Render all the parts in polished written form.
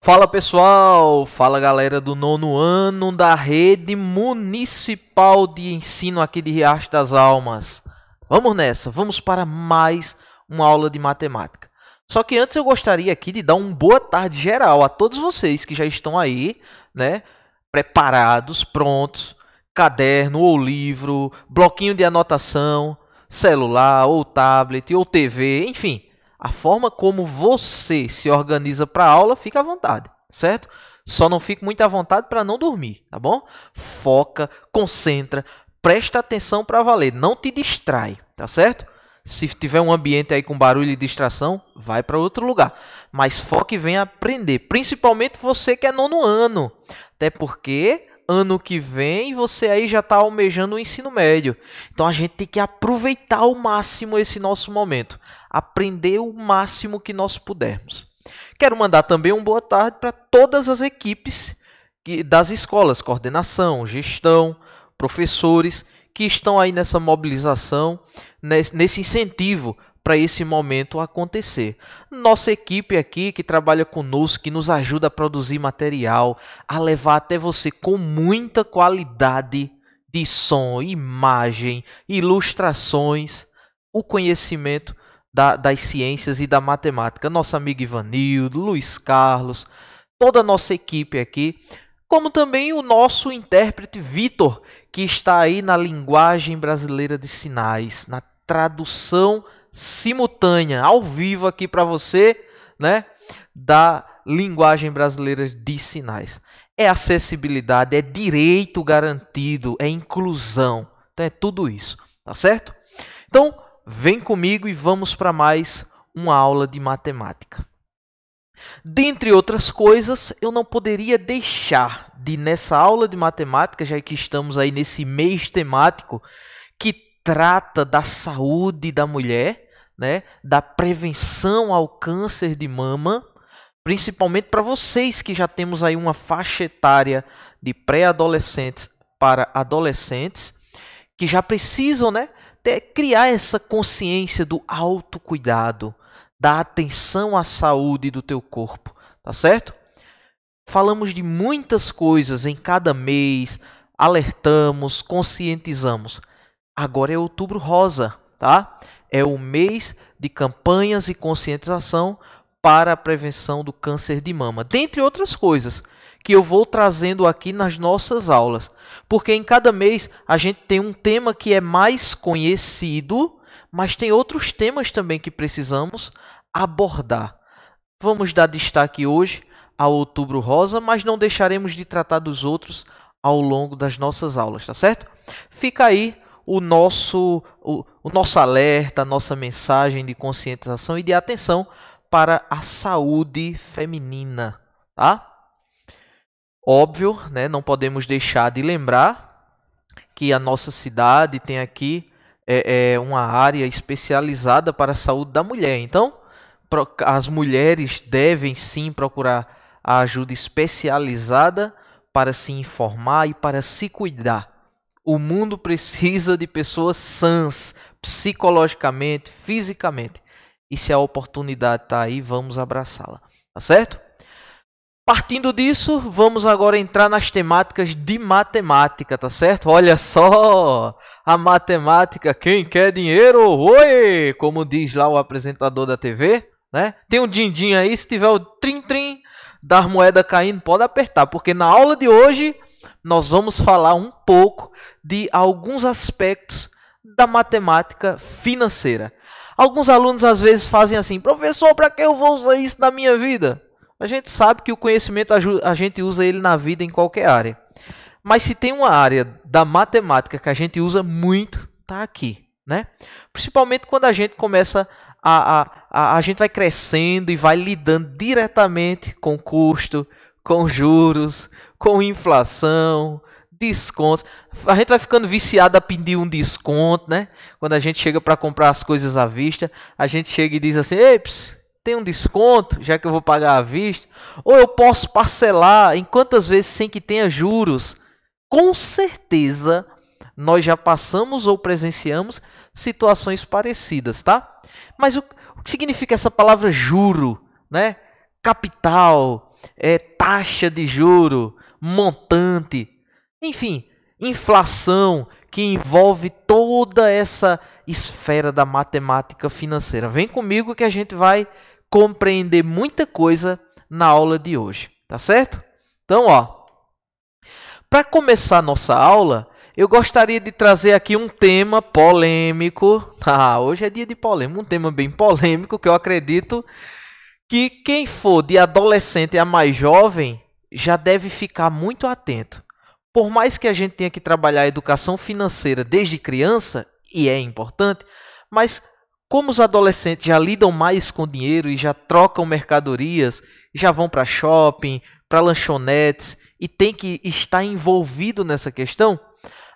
Fala pessoal, fala galera do nono ano da Rede Municipal de Ensino aqui de Riacho das Almas. Vamos nessa, vamos para mais uma aula de matemática. Só que antes eu gostaria aqui de dar uma boa tarde geral a todos vocês que já estão aí, né, preparados, prontos, caderno ou livro, bloquinho de anotação, celular ou tablet ou TV, enfim. A forma como você se organiza para a aula, fica à vontade, certo? Só não fique muito à vontade para não dormir, tá bom? Foca, concentra, presta atenção para valer, não te distrai, tá certo? Se tiver um ambiente aí com barulho e distração, vai para outro lugar. Mas foca e venha aprender, principalmente você que é nono ano, até porque ano que vem você aí já está almejando o ensino médio. Então a gente tem que aproveitar ao máximo esse nosso momento. Aprender o máximo que nós pudermos. Quero mandar também uma boa tarde para todas as equipes das escolas, coordenação, gestão, professores, que estão aí nessa mobilização, nesse incentivo para esse momento acontecer. Nossa equipe aqui que trabalha conosco, que nos ajuda a produzir material, a levar até você com muita qualidade de som, imagem, ilustrações, o conhecimento das ciências e da matemática. Nosso amigo Ivanildo, Luiz Carlos, toda a nossa equipe aqui, como também o nosso intérprete Vitor, que está aí na linguagem brasileira de sinais, na tradução simultânea, ao vivo aqui para você, né, da linguagem brasileira de sinais. É acessibilidade, é direito garantido, é inclusão, então é tudo isso, tá certo? Então, vem comigo e vamos para mais uma aula de matemática. Dentre outras coisas, eu não poderia deixar de, nessa aula de matemática, já que estamos aí nesse mês temático, que trata da saúde da mulher, né, da prevenção ao câncer de mama, principalmente para vocês que já temos aí uma faixa etária de pré-adolescentes para adolescentes, que já precisam, né, criar essa consciência do autocuidado, da atenção à saúde do teu corpo, tá certo? Falamos de muitas coisas em cada mês, alertamos, conscientizamos. Agora é Outubro Rosa, tá? É o mês de campanhas e conscientização para a prevenção do câncer de mama, dentre outras coisas que eu vou trazendo aqui nas nossas aulas, porque em cada mês a gente tem um tema que é mais conhecido, mas tem outros temas também que precisamos abordar. Vamos dar destaque hoje ao Outubro Rosa, mas não deixaremos de tratar dos outros ao longo das nossas aulas, tá certo? Fica aí o nosso alerta, a nossa mensagem de conscientização e de atenção para a saúde feminina, tá? Óbvio, né, não podemos deixar de lembrar que a nossa cidade tem aqui uma área especializada para a saúde da mulher. Então, as mulheres devem sim procurar a ajuda especializada para se informar e para se cuidar. O mundo precisa de pessoas sãs, psicologicamente, fisicamente. E se a oportunidade está aí, vamos abraçá-la. Tá certo? Partindo disso, vamos agora entrar nas temáticas de matemática, tá certo? Olha só, a matemática, quem quer dinheiro? Oi! Como diz lá o apresentador da TV, né? Tem um din-din aí, se tiver o trim-trim das moedas caindo, pode apertar, porque na aula de hoje nós vamos falar um pouco de alguns aspectos da matemática financeira. Alguns alunos às vezes fazem assim: professor, para que eu vou usar isso na minha vida? A gente sabe que o conhecimento a gente usa ele na vida em qualquer área. Mas se tem uma área da matemática que a gente usa muito, tá aqui, né? Principalmente quando a gente começa a gente vai crescendo e vai lidando diretamente com custo, com juros, com inflação, descontos. A gente vai ficando viciado a pedir um desconto, né? Quando a gente chega para comprar as coisas à vista, a gente chega e diz assim: ei, tem um desconto, já que eu vou pagar à vista? Ou eu posso parcelar em quantas vezes sem que tenha juros? Com certeza, nós já passamos ou presenciamos situações parecidas, tá? Mas o que significa essa palavra juro, né? capital, taxa de juro, montante, enfim, inflação, que envolve toda essa esfera da matemática financeira. Vem comigo que a gente vai compreender muita coisa na aula de hoje, tá certo? Então, para começar a nossa aula, eu gostaria de trazer aqui um tema polêmico. Hoje é dia de polêmica, um tema bem polêmico que eu acredito que quem for de adolescente a mais jovem já deve ficar muito atento. Por mais que a gente tenha que trabalhar a educação financeira desde criança, e é importante, mas como os adolescentes já lidam mais com dinheiro e já trocam mercadorias, já vão para shopping, para lanchonetes e tem que estar envolvido nessa questão,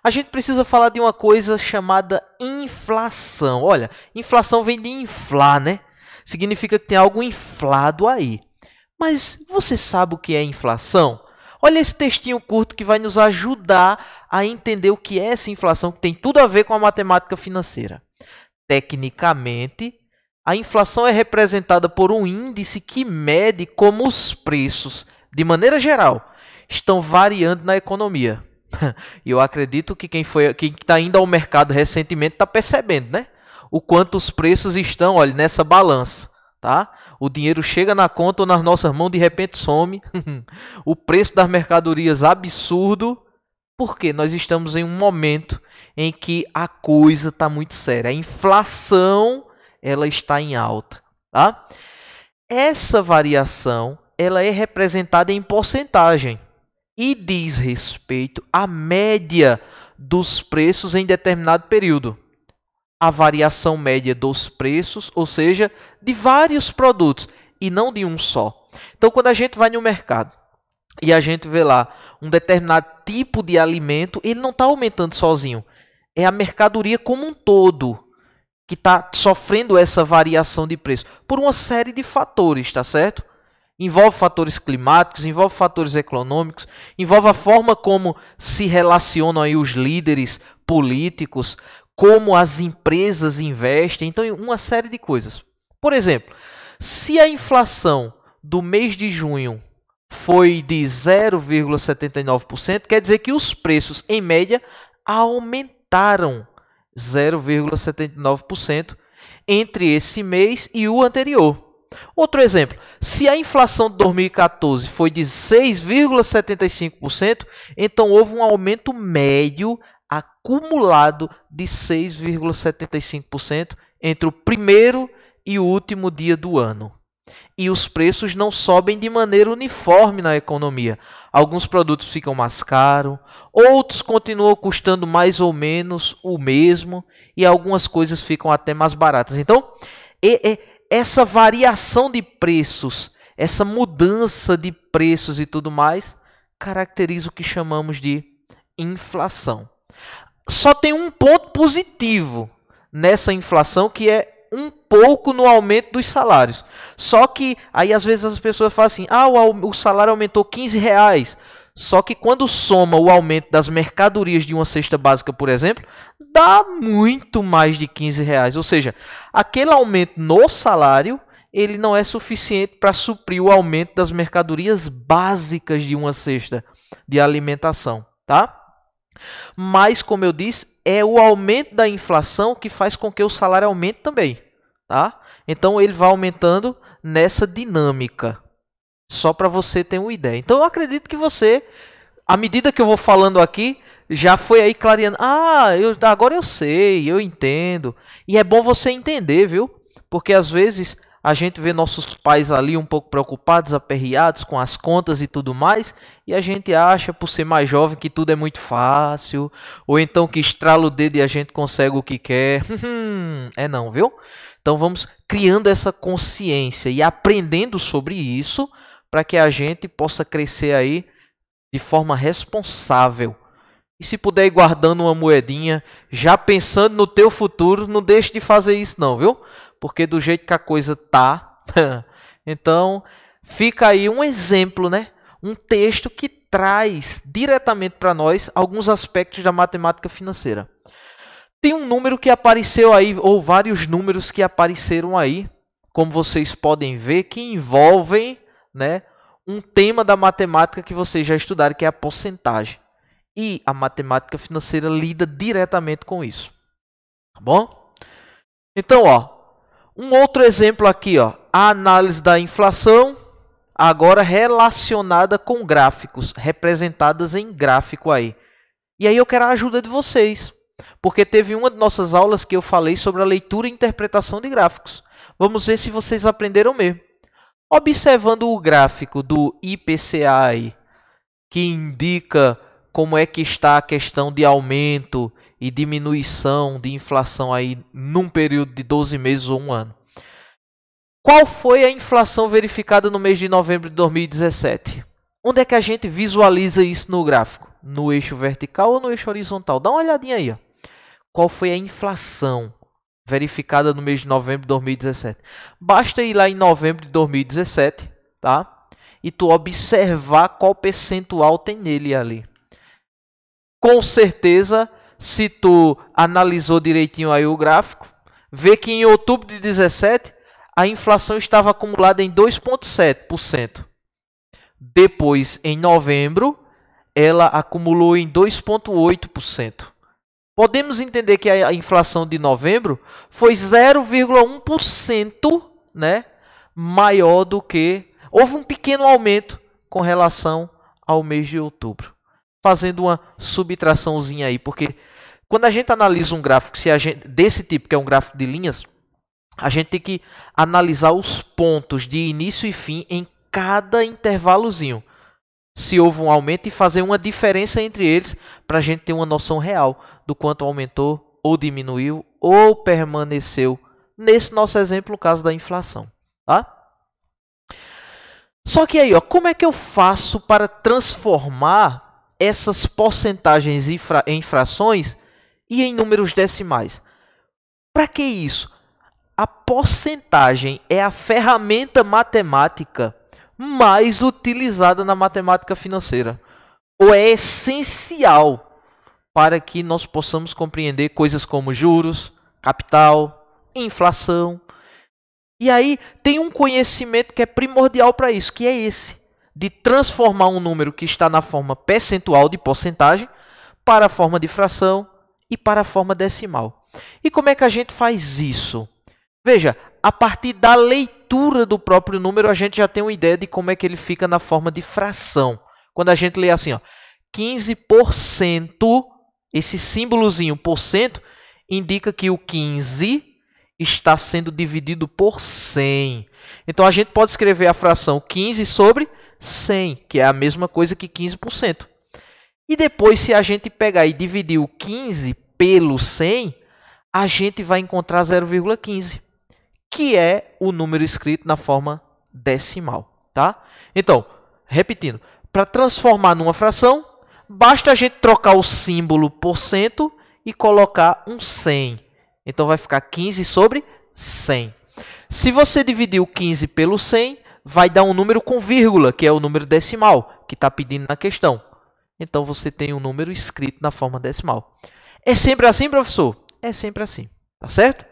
a gente precisa falar de uma coisa chamada inflação. Olha, inflação vem de inflar, né? Significa que tem algo inflado aí. Mas você sabe o que é inflação? Olha esse textinho curto que vai nos ajudar a entender o que é essa inflação, que tem tudo a ver com a matemática financeira. Tecnicamente, a inflação é representada por um índice que mede como os preços, de maneira geral, estão variando na economia. E eu acredito que quem está indo ao mercado recentemente está percebendo, né? O quanto os preços estão, olha, nessa balança. Tá? O dinheiro chega na conta ou nas nossas mãos, de repente some. O preço das mercadorias absurdo, porque nós estamos em um momento em que a coisa está muito séria. A inflação ela está em alta. Tá? Essa variação ela é representada em porcentagem e diz respeito à média dos preços em determinado período. A variação média dos preços, ou seja, de vários produtos e não de um só. Então, quando a gente vai no mercado e a gente vê lá um determinado tipo de alimento, ele não está aumentando sozinho. É a mercadoria como um todo que está sofrendo essa variação de preço por uma série de fatores, tá certo? Envolve fatores climáticos, envolve fatores econômicos, envolve a forma como se relacionam aí os líderes políticos, como as empresas investem, então uma série de coisas. Por exemplo, se a inflação do mês de junho foi de 0,79%, quer dizer que os preços, em média, aumentaram 0,79% entre esse mês e o anterior. Outro exemplo, se a inflação de 2014 foi de 6,75%, então houve um aumento médio acumulado de 6,75% entre o primeiro e o último dia do ano. E os preços não sobem de maneira uniforme na economia. Alguns produtos ficam mais caros, outros continuam custando mais ou menos o mesmo e algumas coisas ficam até mais baratas. Então, essa variação de preços, essa mudança de preços e tudo mais, caracteriza o que chamamos de inflação. Só tem um ponto positivo nessa inflação, que é um pouco no aumento dos salários. Só que aí às vezes as pessoas falam assim, o salário aumentou R$15. Só que quando soma o aumento das mercadorias de uma cesta básica, por exemplo, dá muito mais de R$15. Ou seja, aquele aumento no salário, ele não é suficiente para suprir o aumento das mercadorias básicas de uma cesta de alimentação, tá? Mas, como eu disse, é o aumento da inflação que faz com que o salário aumente também, tá? Então, ele vai aumentando nessa dinâmica, só para você ter uma ideia. Então, eu acredito que você, à medida que eu vou falando aqui, já foi aí clareando. Agora eu sei, eu entendo. E é bom você entender, viu? Porque, às vezes, a gente vê nossos pais ali um pouco preocupados, aperreados com as contas e tudo mais, e a gente acha, por ser mais jovem, que tudo é muito fácil, ou então que estrala o dedo e a gente consegue o que quer. É não, viu? Então vamos criando essa consciência e aprendendo sobre isso, para que a gente possa crescer aí de forma responsável. E se puder ir guardando uma moedinha, já pensando no teu futuro, não deixe de fazer isso não, viu? Porque do jeito que a coisa tá, então fica aí um exemplo, né? Um texto que traz diretamente para nós alguns aspectos da matemática financeira. Tem um número que apareceu aí, ou vários números que apareceram aí, como vocês podem ver, que envolvem né, um tema da matemática que vocês já estudaram, que é a porcentagem. E a matemática financeira lida diretamente com isso. Tá bom? Então, ó, um outro exemplo aqui, ó, a análise da inflação, agora relacionada com gráficos, representadas em gráfico aí. E aí eu quero a ajuda de vocês, porque teve uma de nossas aulas que eu falei sobre a leitura e interpretação de gráficos. Vamos ver se vocês aprenderam mesmo. Observando o gráfico do IPCA aí, que indica como é que está a questão de aumento e diminuição de inflação aí num período de 12 meses ou um ano. Qual foi a inflação verificada no mês de novembro de 2017? Onde é que a gente visualiza isso no gráfico? No eixo vertical ou no eixo horizontal? Dá uma olhadinha aí, ó. Qual foi a inflação verificada no mês de novembro de 2017? Basta ir lá em novembro de 2017, tá? E tu observar qual percentual tem nele ali. Com certeza, se tu analisou direitinho aí o gráfico, vê que em outubro de 2017 a inflação estava acumulada em 2,7%. Depois, em novembro, ela acumulou em 2,8%. Podemos entender que a inflação de novembro foi 0,1%, né, maior do que... Houve um pequeno aumento com relação ao mês de outubro. Fazendo uma subtraçãozinha aí, porque quando a gente analisa um gráfico desse tipo, que é um gráfico de linhas, a gente tem que analisar os pontos de início e fim em cada intervalozinho. Se houve um aumento e fazer uma diferença entre eles para a gente ter uma noção real do quanto aumentou ou diminuiu ou permaneceu. Nesse nosso exemplo, o caso da inflação. Tá? Só que aí, ó, como é que eu faço para transformar essas porcentagens em frações e em números decimais? Para que isso? A porcentagem é a ferramenta matemática mais utilizada na matemática financeira, ou é essencial para que nós possamos compreender coisas como juros, capital, inflação. E aí tem um conhecimento que é primordial para isso, que é esse, de transformar um número que está na forma percentual de porcentagem para a forma de fração e para a forma decimal. E como é que a gente faz isso? Veja, a partir da leitura do próprio número, a gente já tem uma ideia de como é que ele fica na forma de fração. Quando a gente lê assim, ó, 15%, esse símbolozinho por cento, indica que o 15 está sendo dividido por 100. Então, a gente pode escrever a fração 15 sobre 100, que é a mesma coisa que 15%. E depois, se a gente pegar e dividir o 15 pelo 100, a gente vai encontrar 0,15. Que é o número escrito na forma decimal, tá? Então, repetindo, para transformar numa fração, basta a gente trocar o símbolo por cento e colocar um 100. Então, vai ficar 15 sobre 100. Se você dividir o 15 pelo 100, vai dar um número com vírgula, que é o número decimal, que está pedindo na questão. Então, você tem um número escrito na forma decimal. É sempre assim, professor? É sempre assim, tá certo?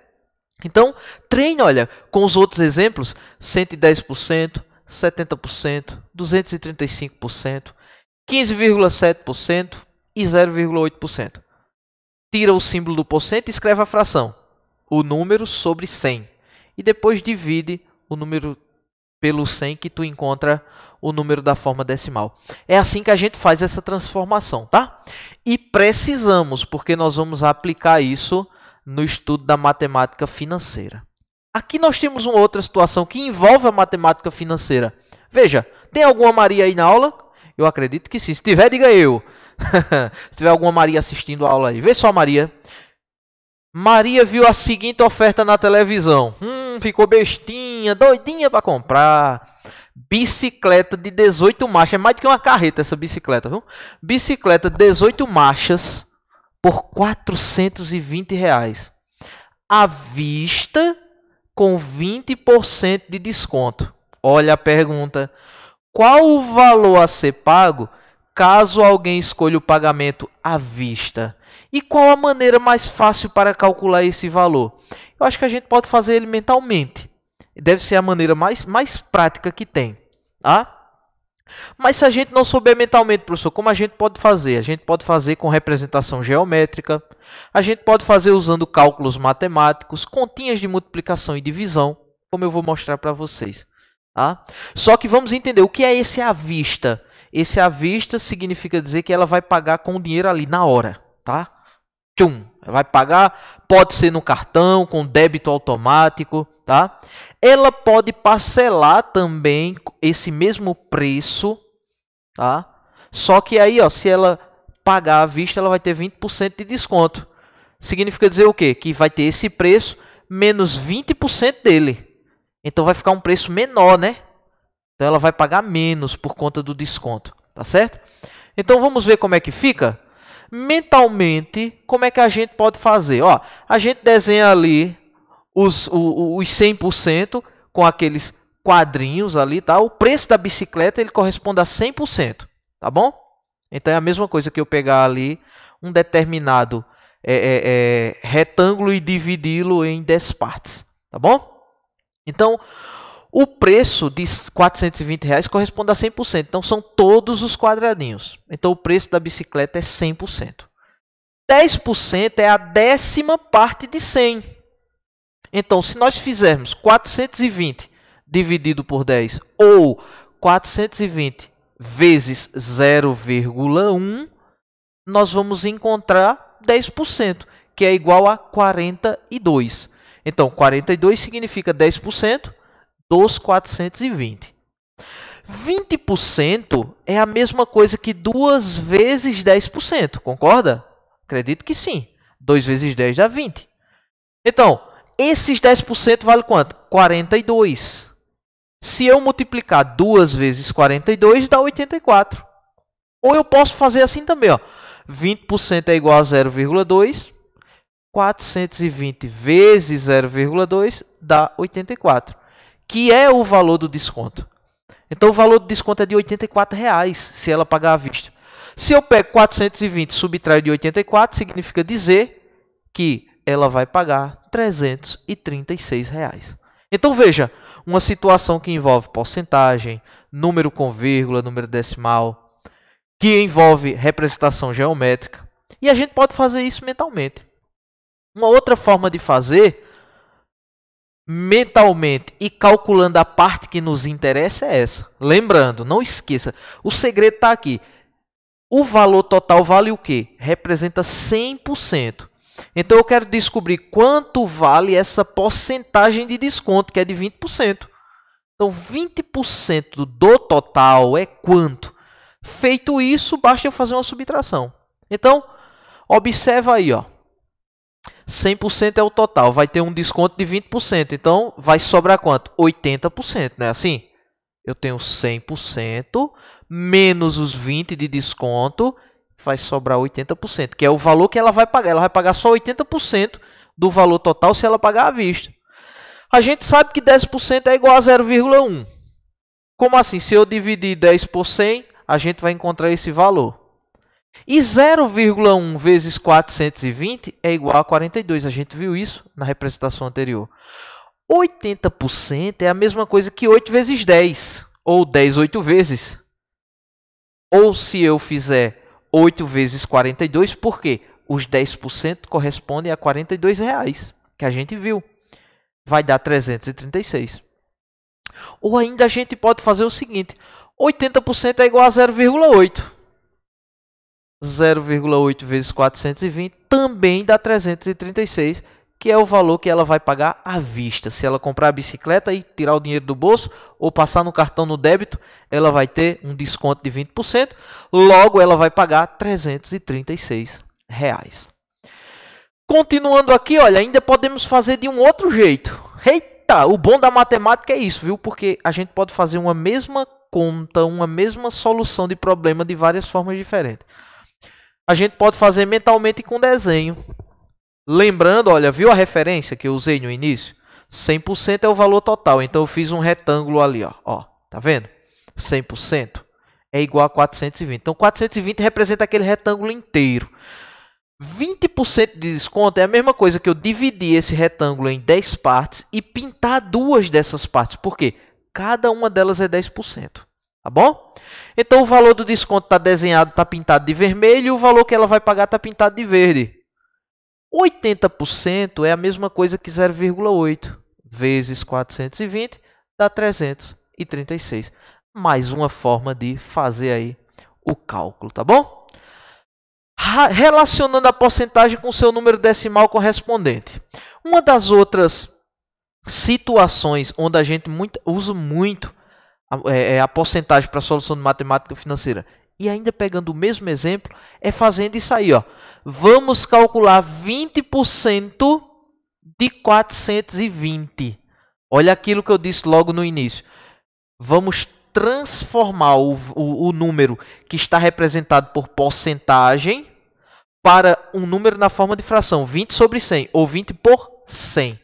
Então, treine, olha, com os outros exemplos, 110%, 70%, 235%, 15,7% e 0,8%. Tira o símbolo do porcento e escreve a fração, o número sobre 100. E depois divide o número pelo 100 que tu encontra o número da forma decimal. É assim que a gente faz essa transformação, tá? E precisamos, porque nós vamos aplicar isso no estudo da matemática financeira. Aqui nós temos uma outra situação que envolve a matemática financeira. Veja, tem alguma Maria aí na aula? Eu acredito que sim. Se tiver, diga eu. Se tiver alguma Maria assistindo a aula aí. Vê só, Maria. Maria viu a seguinte oferta na televisão. Ficou bestinha, doidinha para comprar. Bicicleta de 18 marchas. É mais do que uma carreta essa bicicleta, viu? Bicicleta de 18 marchas por R$ 420. À vista, com 20% de desconto. Olha a pergunta. Qual o valor a ser pago caso alguém escolha o pagamento à vista? E qual a maneira mais fácil para calcular esse valor? Eu acho que a gente pode fazer ele mentalmente. Deve ser a maneira mais prática que tem. Tá? Mas se a gente não souber mentalmente, professor, como a gente pode fazer? A gente pode fazer com representação geométrica, a gente pode fazer usando cálculos matemáticos, continhas de multiplicação e divisão, como eu vou mostrar para vocês. Tá? Só que vamos entender o que é esse à vista. Esse à vista significa dizer que ela vai pagar com o dinheiro ali na hora. Tá? Tchum, vai pagar, pode ser no cartão, com débito automático. Tá? Ela pode parcelar também esse mesmo preço. Tá? Só que aí, ó, se ela pagar à vista, ela vai ter 20% de desconto. Significa dizer o quê? Que vai ter esse preço menos 20% dele. Então vai ficar um preço menor, né? Então ela vai pagar menos por conta do desconto, tá certo? Então vamos ver como é que fica? Mentalmente, como é que a gente pode fazer? Ó, a gente desenha ali os 100% com aqueles quadrinhos ali, tá? O preço da bicicleta ele corresponde a 100%, tá bom? Então é a mesma coisa que eu pegar ali um determinado retângulo e dividi-lo em 10 partes, tá bom? Então, o preço de R$ 420 corresponde a 100%. Então, são todos os quadradinhos. Então, o preço da bicicleta é 100%. 10% é a 10ª parte de 100. Então, se nós fizermos 420 dividido por 10 ou 420 vezes 0,1, nós vamos encontrar 10%, que é igual a 42. Então, 42 significa 10% dos 420. 20% é a mesma coisa que 2 vezes 10%, concorda? Acredito que sim. 2 vezes 10 dá 20. Então, esses 10% vale quanto? 42. Se eu multiplicar 2 vezes 42, dá 84. Ou eu posso fazer assim também, ó. 20% é igual a 0,2. 420 vezes 0,2 dá 84, que é o valor do desconto. Então, o valor do desconto é de R$ 84 se ela pagar à vista. Se eu pego 420 e subtraio de 84, significa dizer que ela vai pagar R$ 336. Então, veja, uma situação que envolve porcentagem, número com vírgula, número decimal, que envolve representação geométrica. E a gente pode fazer isso mentalmente. Uma outra forma de fazer mentalmente e calculando a parte que nos interessa é essa. Lembrando, não esqueça, o segredo está aqui. O valor total vale o quê? Representa 100%. Então eu quero descobrir quanto vale essa porcentagem de desconto, que é de 20%. Então 20% do total é quanto? Feito isso, basta eu fazer uma subtração. Então, observa aí, ó. 100% é o total, vai ter um desconto de 20%, então vai sobrar quanto? 80%, não é assim? Eu tenho 100% menos os 20% de desconto, vai sobrar 80%, que é o valor que ela vai pagar. Ela vai pagar só 80% do valor total se ela pagar à vista. A gente sabe que 10% é igual a 0,1. Como assim? Se eu dividir 10 por 100, a gente vai encontrar esse valor. E 0,1 vezes 420 é igual a 42. A gente viu isso na representação anterior. 80% é a mesma coisa que 8 vezes 10. Ou 10 8 vezes. Ou se eu fizer 8 vezes 42, por quê? Os 10% correspondem a R$ 42, que a gente viu. Vai dar 336. Ou ainda a gente pode fazer o seguinte. 80% é igual a 0,8. 0,8 vezes 420 também dá 336, que é o valor que ela vai pagar à vista. Se ela comprar a bicicleta e tirar o dinheiro do bolso ou passar no cartão no débito, ela vai ter um desconto de 20%, logo ela vai pagar R$ 336. Continuando aqui, olha, ainda podemos fazer de um outro jeito. Eita, o bom da matemática é isso, viu? Porque a gente pode fazer uma mesma conta, uma mesma solução de problema de várias formas diferentes. A gente pode fazer mentalmente com desenho. Lembrando, olha, viu a referência que eu usei no início? 100% é o valor total. Então, eu fiz um retângulo ali, ó. Tá vendo? 100% é igual a 420. Então, 420 representa aquele retângulo inteiro. 20% de desconto é a mesma coisa que eu dividir esse retângulo em 10 partes e pintar duas dessas partes. Por quê? Cada uma delas é 10%. Tá bom? Então o valor do desconto está desenhado, está pintado de vermelho, e o valor que ela vai pagar está pintado de verde. 80% é a mesma coisa que 0,8 vezes 420 dá 336. Mais uma forma de fazer aí o cálculo, tá bom? Relacionando a porcentagem com o seu número decimal correspondente. Uma das outras situações onde a gente usa muito a porcentagem para a solução de matemática financeira, e ainda pegando o mesmo exemplo, é fazendo isso aí, ó. Vamos calcular 20% de 420. Olha aquilo que eu disse logo no início. Vamos transformar o número que está representado por porcentagem para um número na forma de fração, 20 sobre 100, ou 20 por 100.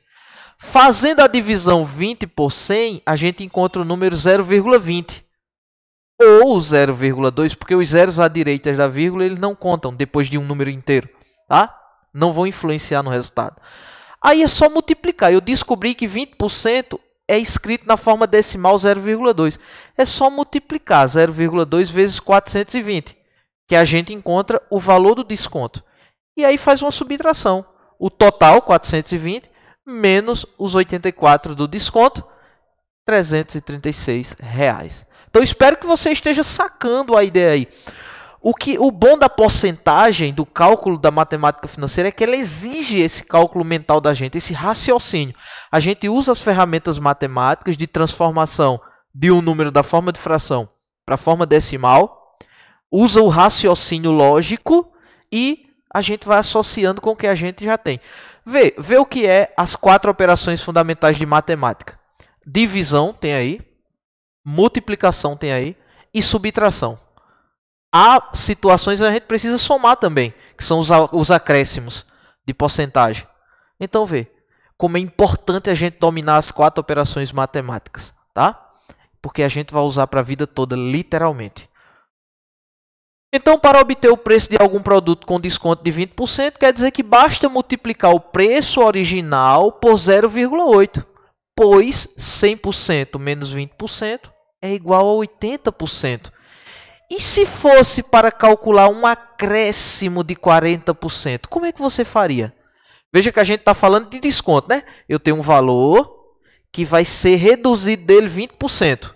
Fazendo a divisão 20 por 100, a gente encontra o número 0,20. Ou 0,2, porque os zeros à direita da vírgula eles não contam depois de um número inteiro. Tá? Não vão influenciar no resultado. Aí é só multiplicar. Eu descobri que 20% é escrito na forma decimal 0,2. É só multiplicar 0,2 vezes 420, que a gente encontra o valor do desconto. E aí faz uma subtração. O total, 420, menos os 84 do desconto, R$ 336. Então, espero que você esteja sacando a ideia aí. O bom da porcentagem, do cálculo da matemática financeira, é que ela exige esse cálculo mental da gente, esse raciocínio. A gente usa as ferramentas matemáticas de transformação de um número da forma de fração para a forma decimal, usa o raciocínio lógico e a gente vai associando com o que a gente já tem. Vê o que é as 4 operações fundamentais de matemática. Divisão tem aí, multiplicação tem aí e subtração. Há situações que a gente precisa somar também, que são os acréscimos de porcentagem. Então vê como é importante a gente dominar as 4 operações matemáticas, tá? Porque a gente vai usar para a vida toda, literalmente. Então, para obter o preço de algum produto com desconto de 20%, quer dizer que basta multiplicar o preço original por 0,8, pois 100% menos 20% é igual a 80%. E se fosse para calcular um acréscimo de 40%, como é que você faria? Veja que a gente está falando de desconto, né? Eu tenho um valor que vai ser reduzido dele 20%.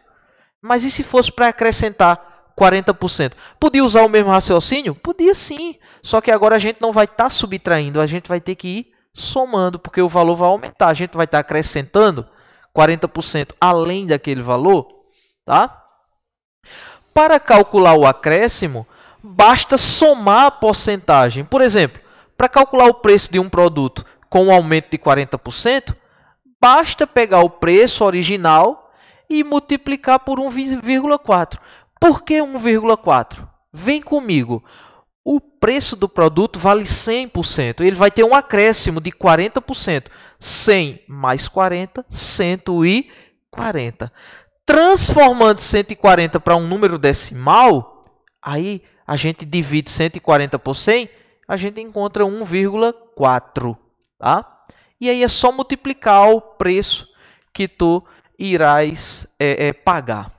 Mas e se fosse para acrescentar 40%? Podia usar o mesmo raciocínio? Podia sim. Só que agora a gente não vai estar subtraindo, a gente vai ter que ir somando, porque o valor vai aumentar. A gente vai estar acrescentando 40% além daquele valor, tá? Para calcular o acréscimo, basta somar a porcentagem. Por exemplo, para calcular o preço de um produto com um aumento de 40%, basta pegar o preço original e multiplicar por 1,4. Por que 1,4? Vem comigo. O preço do produto vale 100%. Ele vai ter um acréscimo de 40%. 100 mais 40, 140. Transformando 140 para um número decimal, aí a gente divide 140 por 100, a gente encontra 1,4. Tá? E aí é só multiplicar o preço que tu irás pagar.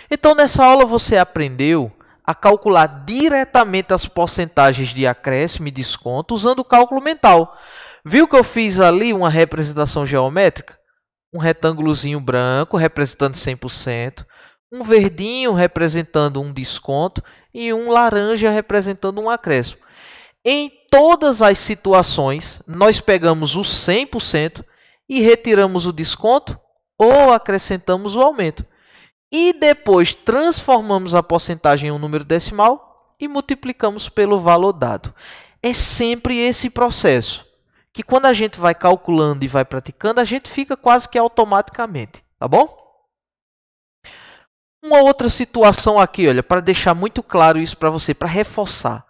Então, nessa aula você aprendeu a calcular diretamente as porcentagens de acréscimo e desconto usando o cálculo mental. Viu que eu fiz ali uma representação geométrica? Um retângulozinho branco representando 100%, um verdinho representando um desconto e um laranja representando um acréscimo. Em todas as situações, nós pegamos o 100% e retiramos o desconto ou acrescentamos o aumento. E depois transformamos a porcentagem em um número decimal e multiplicamos pelo valor dado. É sempre esse processo, que quando a gente vai calculando e vai praticando, a gente fica quase que automaticamente, tá bom? Uma outra situação aqui, olha, para deixar muito claro isso para você, para reforçar.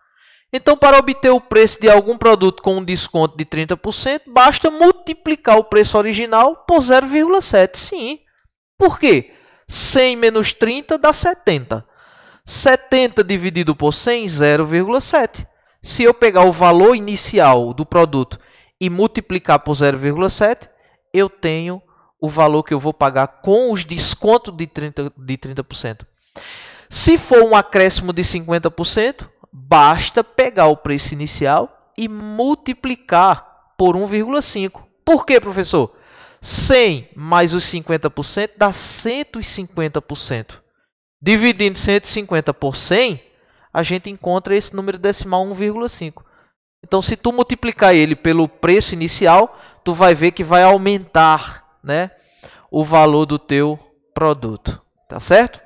Então, para obter o preço de algum produto com um desconto de 30%, basta multiplicar o preço original por 0,7. Sim. Por quê? 100 menos 30 dá 70. 70 dividido por 100, 0,7. Se eu pegar o valor inicial do produto e multiplicar por 0,7, eu tenho o valor que eu vou pagar com os descontos de 30%. Se for um acréscimo de 50%, basta pegar o preço inicial e multiplicar por 1,5. Por quê, professor? 100 mais os 50% dá 150%. Dividindo 150 por 100, a gente encontra esse número decimal 1,5. Então, se tu multiplicar ele pelo preço inicial, tu vai ver que vai aumentar, né, o valor do teu produto. Tá certo?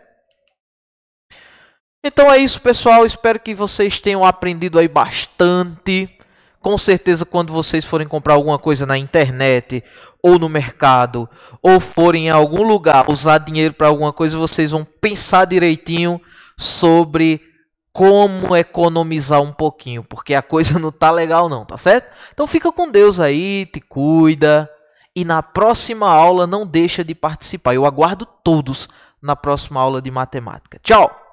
Então é isso, pessoal. Espero que vocês tenham aprendido aí bastante. Com certeza, quando vocês forem comprar alguma coisa na internet, ou no mercado, ou forem em algum lugar usar dinheiro para alguma coisa, vocês vão pensar direitinho sobre como economizar um pouquinho, porque a coisa não tá legal não, tá certo? Então fica com Deus aí, te cuida, e na próxima aula não deixa de participar. Eu aguardo todos na próxima aula de matemática. Tchau!